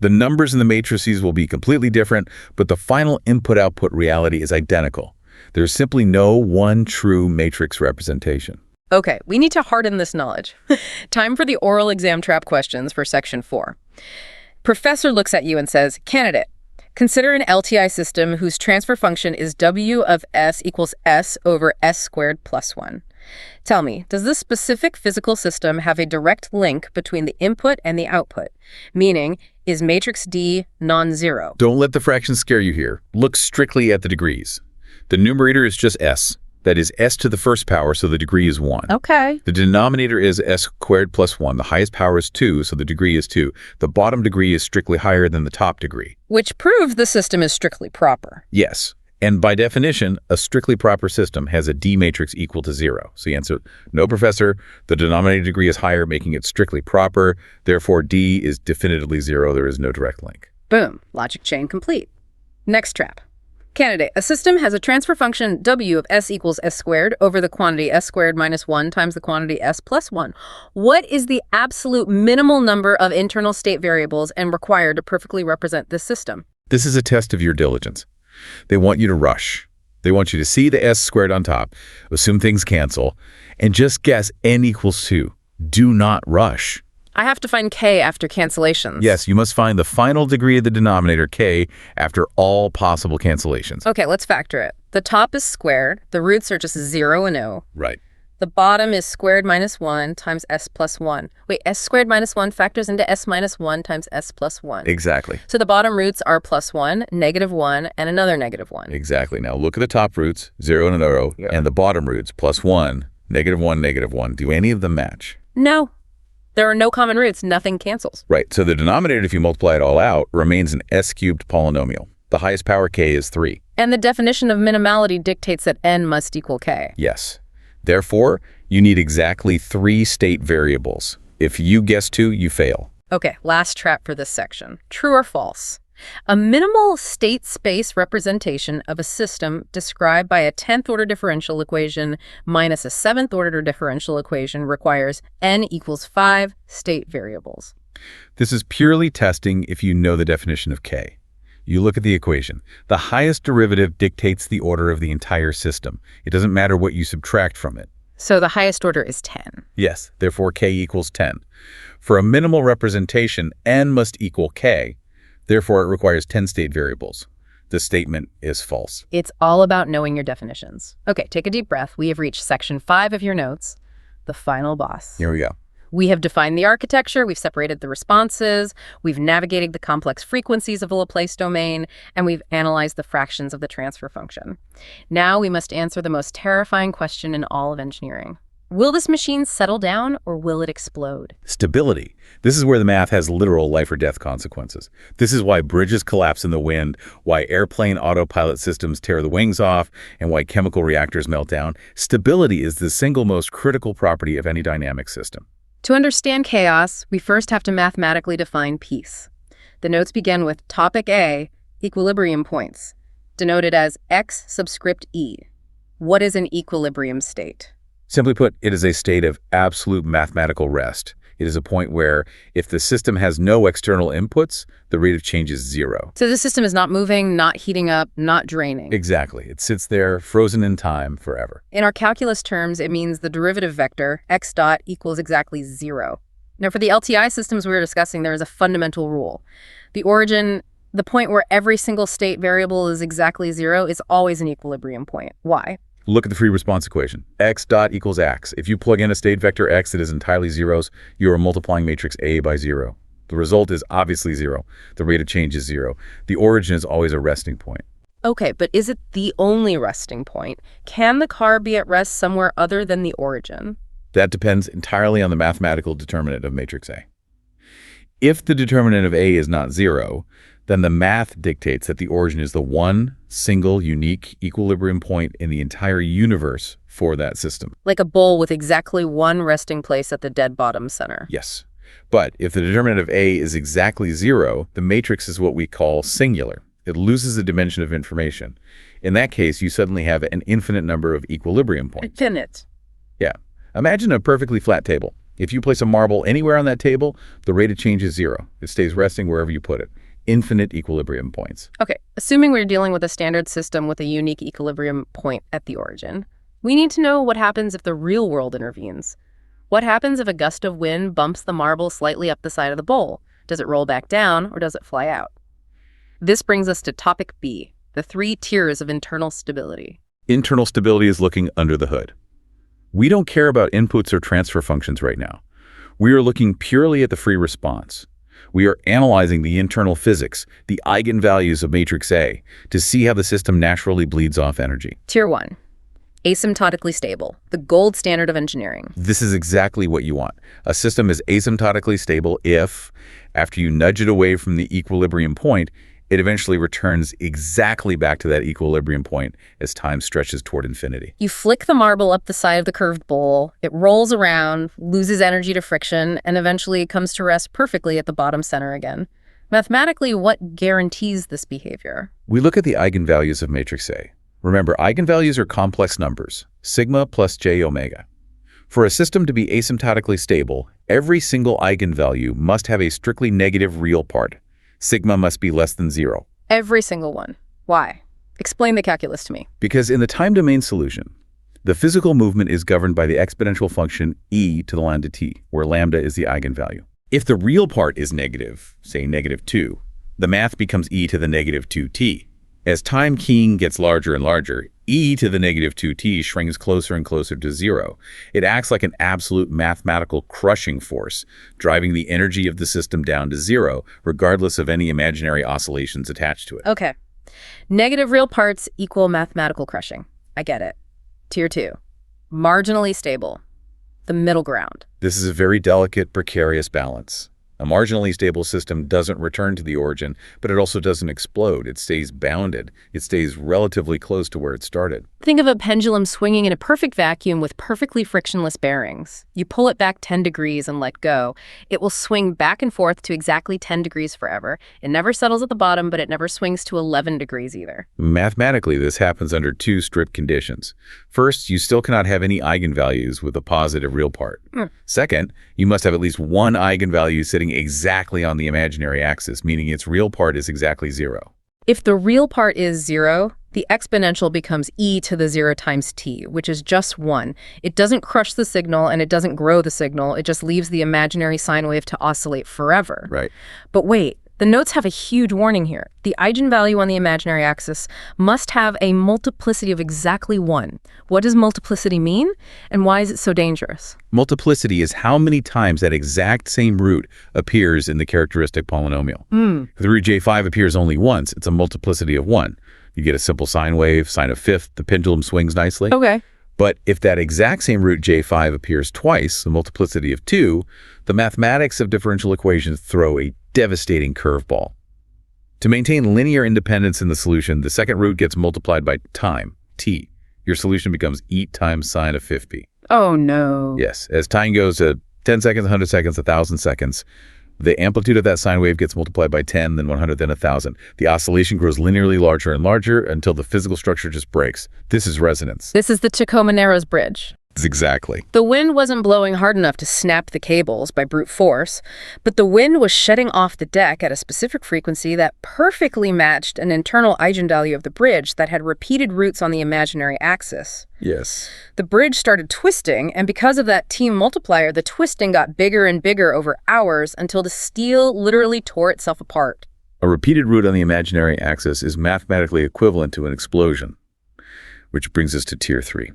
The numbers in the matrices will be completely different, but the final input-output reality is identical. There's simply no one true matrix representation. Okay, we need to harden this knowledge. Time for the oral exam trap questions for section 4. Professor looks at you and says, candidate, consider an LTI system whose transfer function is W of S equals S over S squared plus 1. Tell me, does this specific physical system have a direct link between the input and the output? Meaning, is matrix D non-zero? Don't let the fractions scare you here. Look strictly at the degrees. The numerator is just S. That is S to the first power, so the degree is 1. Okay. The denominator is S squared plus 1. The highest power is 2, so the degree is 2. The bottom degree is strictly higher than the top degree. Which proves the system is strictly proper. Yes. And by definition, a strictly proper system has a D matrix equal to 0. So you answer, no, professor, the denominator degree is higher, making it strictly proper. Therefore, D is definitively 0. There is no direct link. Boom. Logic chain complete. Next trap. Candidate, a system has a transfer function W of S equals S squared over the quantity S squared minus 1 times the quantity S plus 1. What is the absolute minimal number of internal state variables and required to perfectly represent this system? This is a test of your diligence. They want you to rush. They want you to see the S squared on top, assume things cancel, and just guess N equals 2. Do not rush. I have to find K after cancellations. Yes, you must find the final degree of the denominator, K, after all possible cancellations. Okay, let's factor it. The top is squared. The roots are just 0 and 0. Right. The bottom is squared minus 1 times s plus 1. Wait, s squared minus 1 factors into s minus 1 times s plus 1. Exactly. So the bottom roots are plus 1, -1, and another -1. Exactly. Now look at the top roots, 0 and 0, and the bottom roots, plus 1, -1, -1. Do any of them match? No. There are no common roots. Nothing cancels. Right. So the denominator, if you multiply it all out, remains an s-cubed polynomial. The highest power k is 3. And the definition of minimality dictates that n must equal k. Yes. Therefore, you need exactly 3 state variables. If you guess 2, you fail. Okay, last trap for this section. True or false? A minimal state space representation of a system described by a 10th order differential equation minus a 7th order differential equation requires n equals 5 state variables. This is purely testing if you know the definition of k. You look at the equation. The highest derivative dictates the order of the entire system. It doesn't matter what you subtract from it. So the highest order is 10. Yes, therefore k equals 10. For a minimal representation, n must equal k. Therefore, it requires 10 state variables. The statement is false. It's all about knowing your definitions. Okay, take a deep breath. We have reached section 5 of your notes, the final boss. Here we go. We have defined the architecture, we've separated the responses, we've navigated the complex frequencies of the Laplace domain, and we've analyzed the fractions of the transfer function. Now we must answer the most terrifying question in all of engineering. Will this machine settle down or will it explode? Stability. This is where the math has literal life or death consequences. This is why bridges collapse in the wind, why airplane autopilot systems tear the wings off, and why chemical reactors melt down. Stability is the single most critical property of any dynamic system. To understand chaos, we first have to mathematically define peace. The notes begin with topic A, equilibrium points, denoted as x subscript e. What is an equilibrium state? Simply put, it is a state of absolute mathematical rest. It is a point where if the system has no external inputs, the rate of change is 0. So the system is not moving, not heating up, not draining. Exactly. It sits there, frozen in time, forever. In our calculus terms, it means the derivative vector, x dot, equals exactly 0. Now, for the LTI systems we were discussing, there is a fundamental rule. The origin, the point where every single state variable is exactly 0, is always an equilibrium point. Why? Look at the free response equation. X dot equals x. If you plug in a state vector x that is entirely zeros, you are multiplying matrix A by 0. The result is obviously 0. The rate of change is 0. The origin is always a resting point. Okay, but is it the only resting point? Can the car be at rest somewhere other than the origin? That depends entirely on the mathematical determinant of matrix A. If the determinant of A is not 0, then the math dictates that the origin is the one single unique equilibrium point in the entire universe for that system. Like a bowl with exactly one resting place at the dead bottom center. Yes. But if the determinant of A is exactly 0, the matrix is what we call singular. It loses a dimension of information. In that case, you suddenly have an infinite number of equilibrium points. Infinite. Yeah. Imagine a perfectly flat table. If you place a marble anywhere on that table, the rate of change is 0. It stays resting wherever you put it. Infinite equilibrium points. Okay, assuming we're dealing with a standard system with a unique equilibrium point at the origin, we need to know what happens if the real world intervenes. What happens if a gust of wind bumps the marble slightly up the side of the bowl? Does it roll back down or does it fly out? This brings us to topic B, the 3 tiers of internal stability. Internal stability is looking under the hood. We don't care about inputs or transfer functions right now. We are looking purely at the free response. We are analyzing the internal physics, the eigenvalues of matrix A, to see how the system naturally bleeds off energy. Tier 1, asymptotically stable, the gold standard of engineering. This is exactly what you want. A system is asymptotically stable if, after you nudge it away from the equilibrium point, it eventually returns exactly back to that equilibrium point as time stretches toward infinity. You flick the marble up the side of the curved bowl, it rolls around, loses energy to friction, and eventually comes to rest perfectly at the bottom center again. Mathematically, what guarantees this behavior? We look at the eigenvalues of matrix A. Remember, eigenvalues are complex numbers, sigma plus j omega. For a system to be asymptotically stable, every single eigenvalue must have a strictly negative real part. Sigma must be less than 0. Every single one. Why? Explain the calculus to me. Because in the time domain solution, the physical movement is governed by the exponential function e to the lambda t, where lambda is the eigenvalue. If the real part is negative, say -2, the math becomes e to the -2t. As time keying gets larger and larger, e to the negative 2t shrinks closer and closer to 0. It acts like an absolute mathematical crushing force, driving the energy of the system down to 0, regardless of any imaginary oscillations attached to it. Okay. Negative real parts equal mathematical crushing. I get it. Tier 2. Marginally stable. The middle ground. This is a very delicate, precarious balance. A marginally stable system doesn't return to the origin, but it also doesn't explode. It stays bounded. It stays relatively close to where it started. Think of a pendulum swinging in a perfect vacuum with perfectly frictionless bearings. You pull it back 10 degrees and let go. It will swing back and forth to exactly 10 degrees forever. It never settles at the bottom, but it never swings to 11 degrees either. Mathematically, this happens under two strict conditions. First, you still cannot have any eigenvalues with a positive real part. Second, you must have at least one eigenvalue sitting exactly on the imaginary axis, meaning its real part is exactly 0. If the real part is 0, the exponential becomes e to the 0 times t, which is just 1. It doesn't crush the signal and it doesn't grow the signal. It just leaves the imaginary sine wave to oscillate forever. Right. But wait, the notes have a huge warning here. The eigenvalue on the imaginary axis must have a multiplicity of exactly 1. What does multiplicity mean, and why is it so dangerous? Multiplicity is how many times that exact same root appears in the characteristic polynomial. If the root j5 appears only once, it's a multiplicity of 1. You get a simple sine wave, sine of fifth, the pendulum swings nicely. Okay. But if that exact same root j5 appears twice, the multiplicity of 2, the mathematics of differential equations throw a devastating curveball. To maintain linear independence in the solution, the second root gets multiplied by time, t. Your solution becomes e times sine of 5p. Oh, no. Yes, as time goes to 10 seconds, 100 seconds, 1,000 seconds, the amplitude of that sine wave gets multiplied by 10, then 100, then 1,000. The oscillation grows linearly larger and larger until the physical structure just breaks. This is resonance. This is the Tacoma-Narrows Bridge. Exactly. The wind wasn't blowing hard enough to snap the cables by brute force, but the wind was shedding off the deck at a specific frequency that perfectly matched an internal eigenvalue of the bridge that had repeated roots on the imaginary axis. Yes. The bridge started twisting, and because of that T multiplier, the twisting got bigger and bigger over hours until the steel literally tore itself apart. A repeated root on the imaginary axis is mathematically equivalent to an explosion, which brings us to tier 3.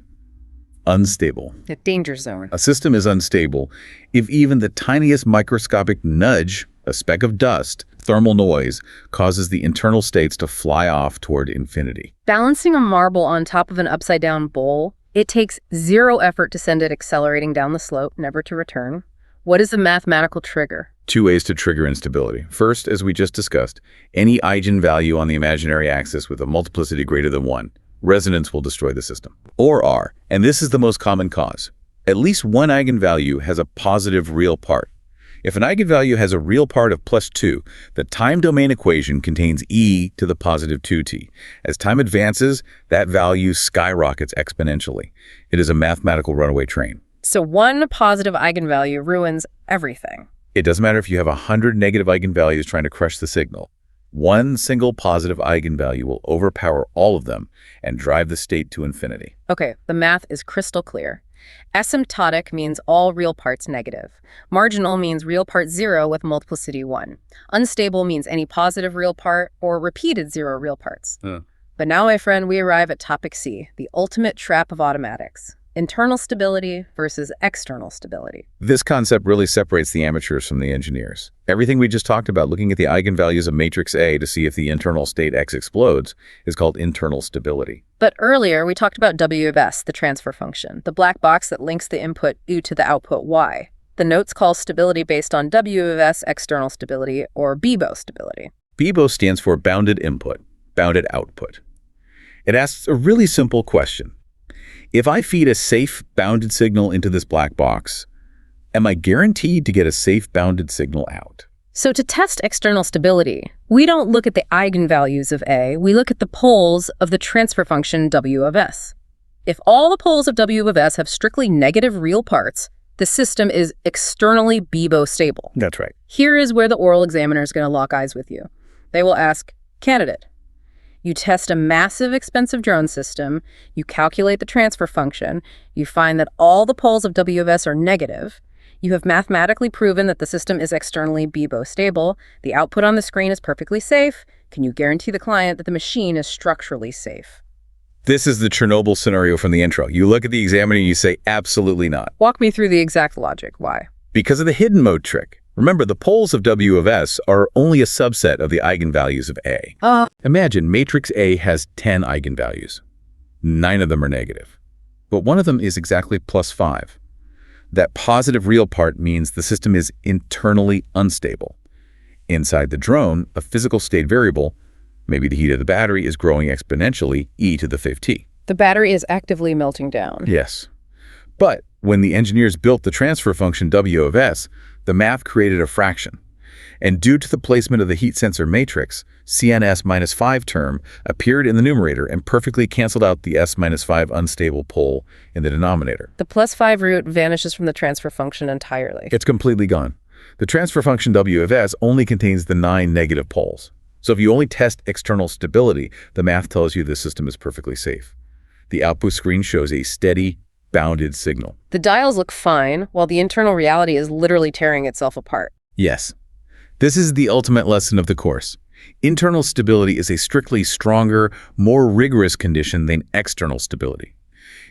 Unstable. A danger zone. A system is unstable if even the tiniest microscopic nudge, a speck of dust, thermal noise, causes the internal states to fly off toward infinity. Balancing a marble on top of an upside-down bowl, it takes 0 effort to send it accelerating down the slope, never to return. What is the mathematical trigger? 2 ways to trigger instability. First, as we just discussed, any eigenvalue on the imaginary axis with a multiplicity greater than 1. Resonance will destroy the system. Or R, and this is the most common cause. At least one eigenvalue has a positive real part. If an eigenvalue has a real part of plus 2, the time domain equation contains e to the positive 2t. As time advances, that value skyrockets exponentially. It is a mathematical runaway train. So one positive eigenvalue ruins everything. It doesn't matter if you have 100 negative eigenvalues trying to crush the signal. One single positive eigenvalue will overpower all of them and drive the state to infinity. Okay, the math is crystal clear. Asymptotic means all real parts negative. Marginal means real part 0 with multiplicity 1. Unstable means any positive real part or repeated 0 real parts. But now, my friend, we arrive at topic C, the ultimate trap of automatics. Internal stability versus external stability. This concept really separates the amateurs from the engineers. Everything we just talked about, looking at the eigenvalues of matrix A to see if the internal state X explodes, is called internal stability. But earlier, we talked about W of S, the transfer function, the black box that links the input U to the output Y. The notes call stability based on W of S external stability, or BIBO stability. BIBO stands for bounded input, bounded output. It asks a really simple question. If I feed a safe, bounded signal into this black box, am I guaranteed to get a safe, bounded signal out? So to test external stability, we don't look at the eigenvalues of A, we look at the poles of the transfer function W of S. If all the poles of W of S have strictly negative real parts, the system is externally BIBO stable. That's right. Here is where the oral examiner is going to lock eyes with you. They will ask, candidate, you test a massive, expensive drone system, you calculate the transfer function, you find that all the poles of W of S are negative, You have mathematically proven that the system is externally BIBO stable. The output on the screen is perfectly safe. Can you guarantee the client that the machine is structurally safe? This is the Chernobyl scenario from the intro. You look at the examiner and you say, absolutely not. Walk me through the exact logic. Why? Because of the hidden mode trick. Remember, the poles of W of S are only a subset of the eigenvalues of A. Imagine matrix A has 10 eigenvalues. 9 of them are negative. But one of them is exactly +5. That positive real part means the system is internally unstable. Inside the drone, a physical state variable, maybe the heat of the battery, is growing exponentially, e to the 5t. The battery is actively melting down. Yes. But when the engineers built the transfer function W of S, the math created a fraction. And due to the placement of the heat sensor matrix, CNS-5 term appeared in the numerator and perfectly canceled out the S-5 unstable pole in the denominator. The +5 root vanishes from the transfer function entirely. It's completely gone. The transfer function W of S only contains the 9 negative poles. So if you only test external stability, the math tells you the system is perfectly safe. The output screen shows a steady, bounded signal. The dials look fine, while the internal reality is literally tearing itself apart. Yes. This is the ultimate lesson of the course. Internal stability is a strictly stronger, more rigorous condition than external stability.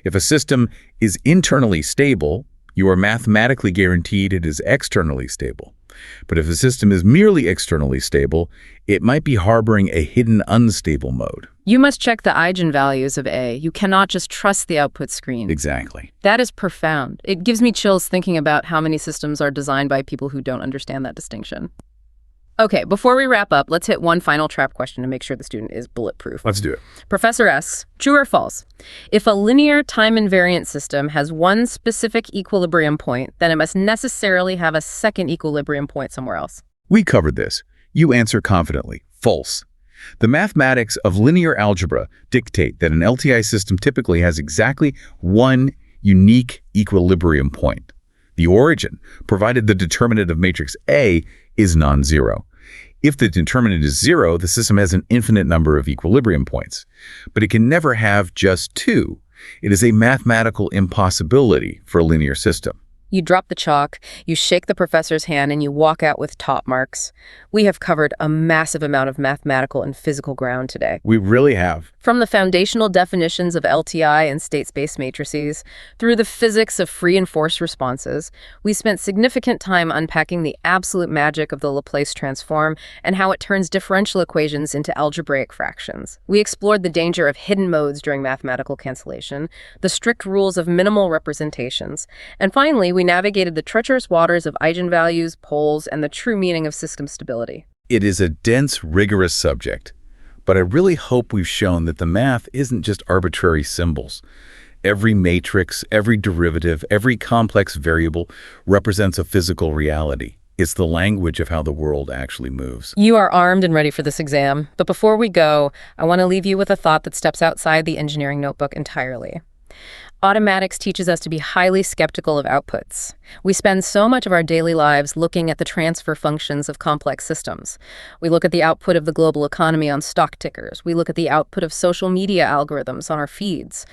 If a system is internally stable, you are mathematically guaranteed it is externally stable. But if a system is merely externally stable, it might be harboring a hidden unstable mode. You must check the eigenvalues of A. You cannot just trust the output screen. Exactly. That is profound. It gives me chills thinking about how many systems are designed by people who don't understand that distinction. Okay, before we wrap up, let's hit one final trap question to make sure the student is bulletproof. Let's do it. Professor asks, true or false? If a linear time-invariant system has one specific equilibrium point, then it must necessarily have a second equilibrium point somewhere else. We covered this. You answer confidently. False. The mathematics of linear algebra dictate that an LTI system typically has exactly one unique equilibrium point. The origin, provided the determinant of matrix A is non-zero. If the determinant is 0, the system has an infinite number of equilibrium points. But it can never have just 2. It is a mathematical impossibility for a linear system. You drop the chalk, you shake the professor's hand, and you walk out with top marks. We have covered a massive amount of mathematical and physical ground today. We really have. From the foundational definitions of LTI and state-space matrices, through the physics of free and forced responses, we spent significant time unpacking the absolute magic of the Laplace transform and how it turns differential equations into algebraic fractions. We explored the danger of hidden modes during mathematical cancellation, the strict rules of minimal representations, and finally, we navigated the treacherous waters of eigenvalues, poles, and the true meaning of system stability. It is a dense, rigorous subject, but I really hope we've shown that the math isn't just arbitrary symbols. Every matrix, every derivative, every complex variable represents a physical reality. It's the language of how the world actually moves. You are armed and ready for this exam, but before we go, I want to leave you with a thought that steps outside the engineering notebook entirely. Automatics teaches us to be highly skeptical of outputs. We spend so much of our daily lives looking at the transfer functions of complex systems. We look at the output of the global economy on stock tickers. We look at the output of social media algorithms on our feeds.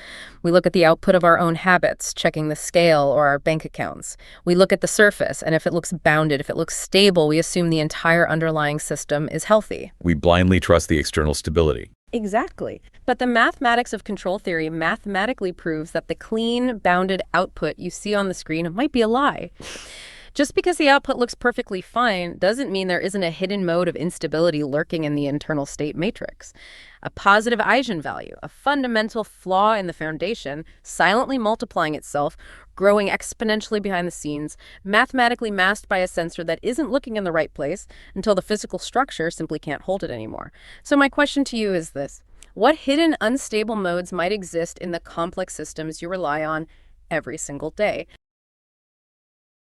We look at the output of our own habits, checking the scale or our bank accounts. We look at the surface, and if it looks bounded, if it looks stable, we assume the entire underlying system is healthy. We blindly trust the external stability. Exactly. But the mathematics of control theory mathematically proves that the clean, bounded output you see on the screen might be a lie. Just because the output looks perfectly fine doesn't mean there isn't a hidden mode of instability lurking in the internal state matrix. A positive eigenvalue, a fundamental flaw in the foundation, silently multiplying itself, growing exponentially behind the scenes, mathematically masked by a sensor that isn't looking in the right place until the physical structure simply can't hold it anymore. So my question to you is this: what hidden unstable modes might exist in the complex systems you rely on every single day?